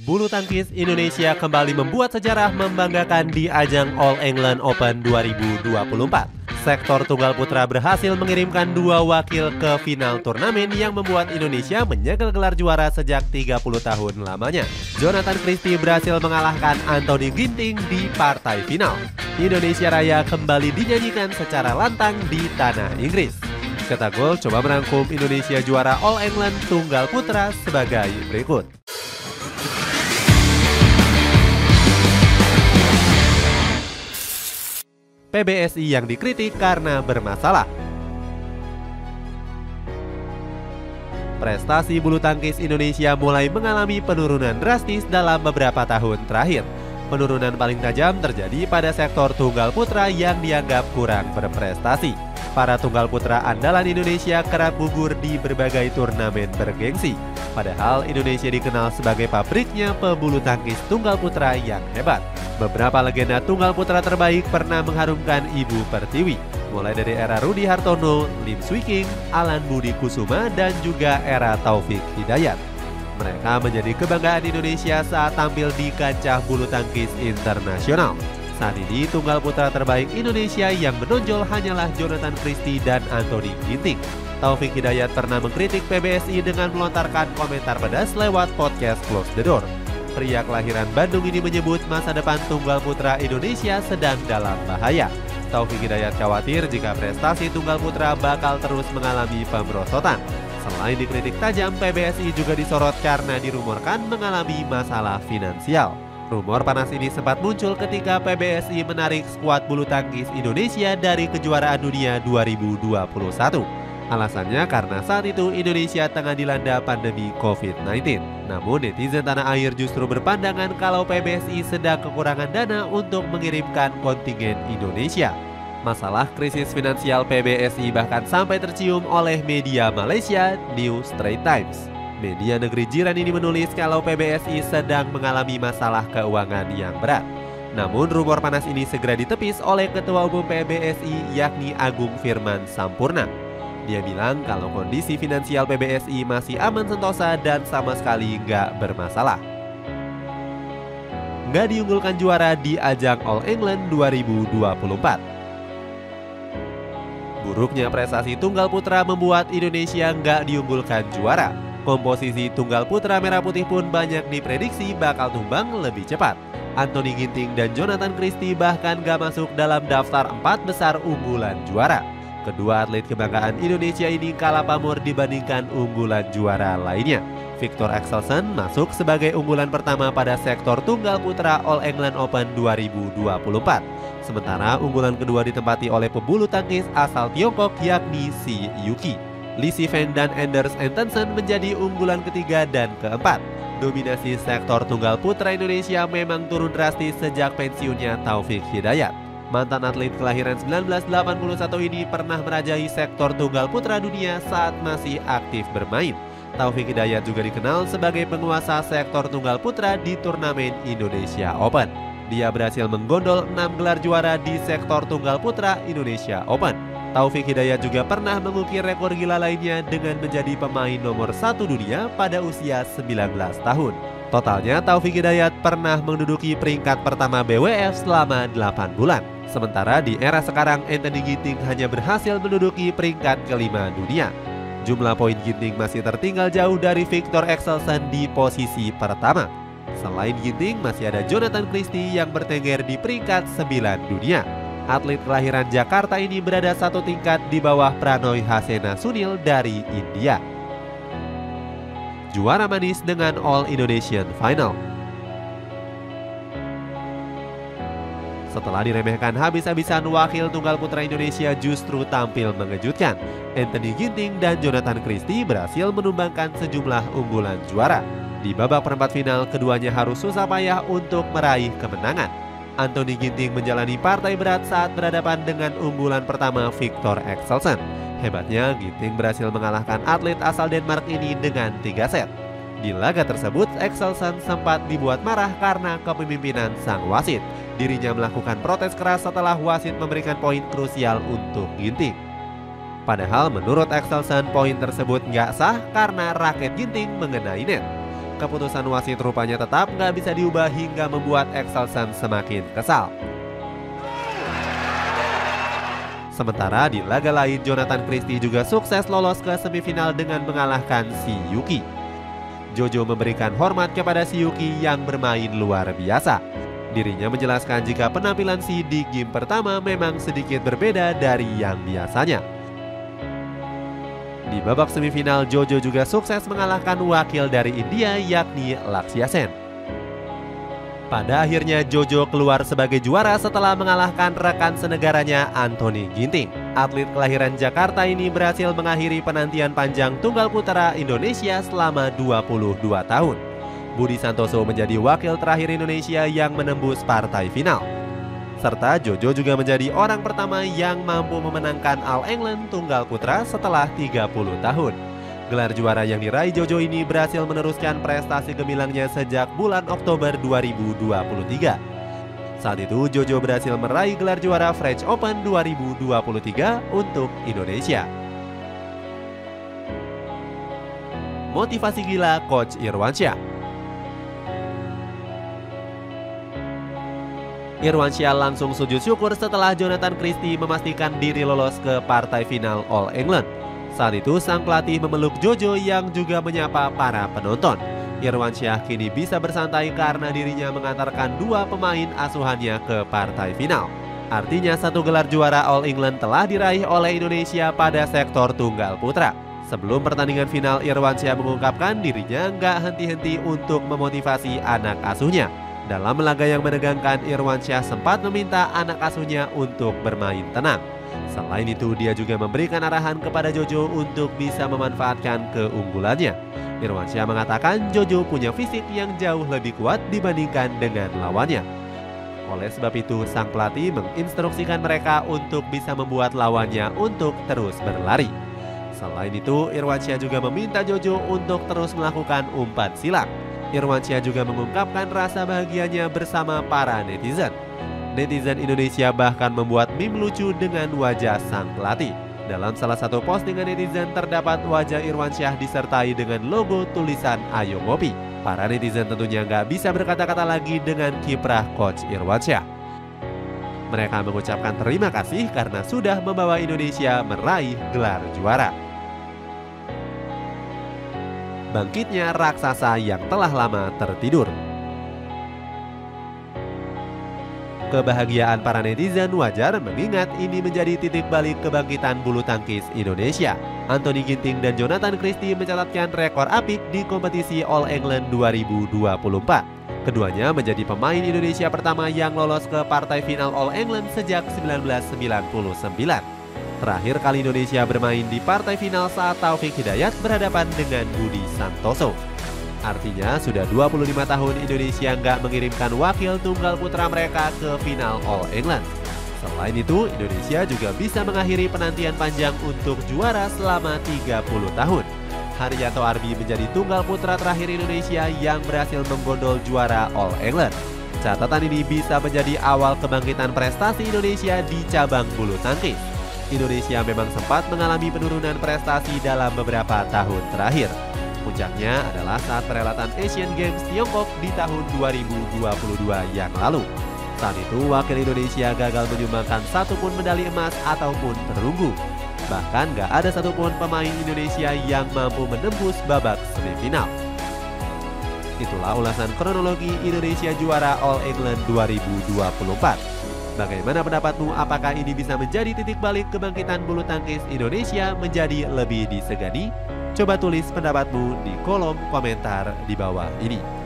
Bulu tangkis Indonesia kembali membuat sejarah membanggakan di ajang All England Open 2024. Sektor tunggal putra berhasil mengirimkan dua wakil ke final turnamen yang membuat Indonesia menyegel gelar juara sejak 30 tahun lamanya. Jonathan Christie berhasil mengalahkan Anthony Ginting di partai final. Indonesia Raya kembali dinyanyikan secara lantang di tanah Inggris. Cetak Gol coba merangkum Indonesia juara All England tunggal putra sebagai berikut. PBSI yang dikritik karena bermasalah. Prestasi bulu tangkis Indonesia mulai mengalami penurunan drastis dalam beberapa tahun terakhir. Penurunan paling tajam terjadi pada sektor tunggal putra yang dianggap kurang berprestasi. Para tunggal putra andalan Indonesia kerap gugur di berbagai turnamen bergengsi. Padahal Indonesia dikenal sebagai pabriknya pebulu tangkis tunggal putra yang hebat. Beberapa legenda tunggal putra terbaik pernah mengharumkan Ibu Pertiwi, mulai dari era Rudi Hartono, Lim Swee King, Alan Budi Kusuma, dan juga era Taufik Hidayat. Mereka menjadi kebanggaan Indonesia saat tampil di kancah bulu tangkis internasional. Saat ini tunggal putra terbaik Indonesia yang menonjol hanyalah Jonathan Christie dan Anthony Ginting. Taufik Hidayat pernah mengkritik PBSI dengan melontarkan komentar pedas lewat podcast Close the Door. Pria kelahiran Bandung ini menyebut masa depan tunggal putra Indonesia sedang dalam bahaya. Taufik Hidayat khawatir jika prestasi tunggal putra bakal terus mengalami pemerosotan. Selain dikritik tajam, PBSI juga disorot karena dirumorkan mengalami masalah finansial. Rumor panas ini sempat muncul ketika PBSI menarik skuad bulu tangkis Indonesia dari kejuaraan dunia 2021. Alasannya karena saat itu Indonesia tengah dilanda pandemi COVID-19. Namun netizen tanah air justru berpandangan kalau PBSI sedang kekurangan dana untuk mengirimkan kontingen Indonesia. Masalah krisis finansial PBSI bahkan sampai tercium oleh media Malaysia, New Straits Times. Media negeri jiran ini menulis kalau PBSI sedang mengalami masalah keuangan yang berat. Namun rumor panas ini segera ditepis oleh Ketua Umum PBSI yakni Agung Firman Sampurna. Dia bilang kalau kondisi finansial PBSI masih aman sentosa dan sama sekali nggak bermasalah. Nggak diunggulkan juara di ajang All England 2024. Buruknya prestasi tunggal putra membuat Indonesia nggak diunggulkan juara. Komposisi tunggal putra merah putih pun banyak diprediksi bakal tumbang lebih cepat. Anthony Ginting dan Jonathan Christie bahkan gak masuk dalam daftar 4 besar unggulan juara. Kedua atlet kebanggaan Indonesia ini kalah pamor dibandingkan unggulan juara lainnya. Victor Axelsen masuk sebagai unggulan pertama pada sektor tunggal putra All England Open 2024. Sementara unggulan kedua ditempati oleh pebulu tangkis asal Tiongkok yakni Si Yuki. Lee Si Feng dan Anders Antonsen menjadi unggulan ketiga dan keempat. Dominasi sektor tunggal putra Indonesia memang turun drastis sejak pensiunnya Taufik Hidayat. Mantan atlet kelahiran 1981 ini pernah merajai sektor tunggal putra dunia saat masih aktif bermain. Taufik Hidayat juga dikenal sebagai penguasa sektor tunggal putra di turnamen Indonesia Open. Dia berhasil menggondol 6 gelar juara di sektor tunggal putra Indonesia Open. Taufik Hidayat juga pernah mengukir rekor gila lainnya dengan menjadi pemain nomor 1 dunia pada usia 19 tahun. Totalnya Taufik Hidayat pernah menduduki peringkat pertama BWF selama 8 bulan. Sementara di era sekarang Anthony Ginting hanya berhasil menduduki peringkat kelima dunia. Jumlah poin Ginting masih tertinggal jauh dari Victor Axelsen di posisi pertama. Selain Ginting masih ada Jonathan Christie yang bertengger di peringkat 9 dunia. Atlet kelahiran Jakarta ini berada satu tingkat di bawah Pranoy Hasena Sunil dari India. Juara manis dengan All Indonesian Final. Setelah diremehkan habis-habisan, wakil tunggal putra Indonesia justru tampil mengejutkan. Anthony Ginting dan Jonathan Christie berhasil menumbangkan sejumlah unggulan juara. Di babak perempat final, keduanya harus susah payah untuk meraih kemenangan. Anthony Ginting menjalani partai berat saat berhadapan dengan unggulan pertama Victor Axelsen. Hebatnya, Ginting berhasil mengalahkan atlet asal Denmark ini dengan 3 set. Di laga tersebut, Axelsen sempat dibuat marah karena kepemimpinan sang wasit. Dirinya melakukan protes keras setelah wasit memberikan poin krusial untuk Ginting. Padahal menurut Axelsen, poin tersebut nggak sah karena raket Ginting mengenai net. keputusan wasit rupanya tetap nggak bisa diubah hingga membuat Excelsen semakin kesal. Sementara di laga lain, Jonathan Christie juga sukses lolos ke semifinal dengan mengalahkan si Yuki. Jojo memberikan hormat kepada si Yuki yang bermain luar biasa. Dirinya menjelaskan jika penampilan si di game pertama memang sedikit berbeda dari yang biasanya. Di babak semifinal, Jojo juga sukses mengalahkan wakil dari India yakni Lakshya Sen. Pada akhirnya Jojo keluar sebagai juara setelah mengalahkan rekan senegaranya Anthony Ginting. Atlet kelahiran Jakarta ini berhasil mengakhiri penantian panjang tunggal putra Indonesia selama 22 tahun. Budi Santoso menjadi wakil terakhir Indonesia yang menembus partai final. Serta Jojo juga menjadi orang pertama yang mampu memenangkan All England tunggal putra setelah 30 tahun. Gelar juara yang diraih Jojo ini berhasil meneruskan prestasi gemilangnya sejak bulan Oktober 2023. Saat itu Jojo berhasil meraih gelar juara French Open 2023 untuk Indonesia. Motivasi gila Coach Irwansyah. Irwansyah langsung sujud syukur setelah Jonathan Christie memastikan diri lolos ke partai final All England. Saat itu sang pelatih memeluk Jojo yang juga menyapa para penonton. Irwansyah kini bisa bersantai karena dirinya mengantarkan dua pemain asuhannya ke partai final. Artinya satu gelar juara All England telah diraih oleh Indonesia pada sektor tunggal putra. Sebelum pertandingan final, Irwansyah mengungkapkan dirinya nggak henti-henti untuk memotivasi anak asuhnya. Dalam laga yang menegangkan, Irwansyah sempat meminta anak asuhnya untuk bermain tenang. Selain itu, dia juga memberikan arahan kepada Jojo untuk bisa memanfaatkan keunggulannya. Irwansyah mengatakan Jojo punya fisik yang jauh lebih kuat dibandingkan dengan lawannya. Oleh sebab itu, sang pelatih menginstruksikan mereka untuk bisa membuat lawannya untuk terus berlari. Selain itu, Irwansyah juga meminta Jojo untuk terus melakukan umpan silang. Irwansyah juga mengungkapkan rasa bahagianya bersama para netizen. Netizen Indonesia bahkan membuat meme lucu dengan wajah sang pelatih. Dalam salah satu postingan netizen terdapat wajah Irwansyah disertai dengan logo tulisan Ayo Ngopi. Para netizen tentunya nggak bisa berkata-kata lagi dengan kiprah Coach Irwansyah. Mereka mengucapkan terima kasih karena sudah membawa Indonesia meraih gelar juara. Bangkitnya raksasa yang telah lama tertidur. Kebahagiaan para netizen wajar mengingat ini menjadi titik balik kebangkitan bulu tangkis Indonesia. Anthony Ginting dan Jonathan Christie mencatatkan rekor apik di kompetisi All England 2024. Keduanya menjadi pemain Indonesia pertama yang lolos ke partai final All England sejak 1999. Terakhir kali Indonesia bermain di partai final saat Taufik Hidayat berhadapan dengan Budi Santoso. Artinya sudah 25 tahun Indonesia nggak mengirimkan wakil tunggal putra mereka ke final All England. Selain itu, Indonesia juga bisa mengakhiri penantian panjang untuk juara selama 30 tahun. Haryanto Arbi menjadi tunggal putra terakhir Indonesia yang berhasil menggondol juara All England. Catatan ini bisa menjadi awal kebangkitan prestasi Indonesia di cabang bulu tangkis. Indonesia memang sempat mengalami penurunan prestasi dalam beberapa tahun terakhir. Puncaknya adalah saat perhelatan Asian Games Tiongkok di tahun 2022 yang lalu. Saat itu wakil Indonesia gagal menyumbangkan satupun medali emas ataupun perunggu. Bahkan gak ada satupun pemain Indonesia yang mampu menembus babak semifinal. Itulah ulasan kronologi Indonesia juara All England 2024. Bagaimana pendapatmu? Apakah ini bisa menjadi titik balik kebangkitan bulu tangkis Indonesia menjadi lebih disegani? Coba tulis pendapatmu di kolom komentar di bawah ini.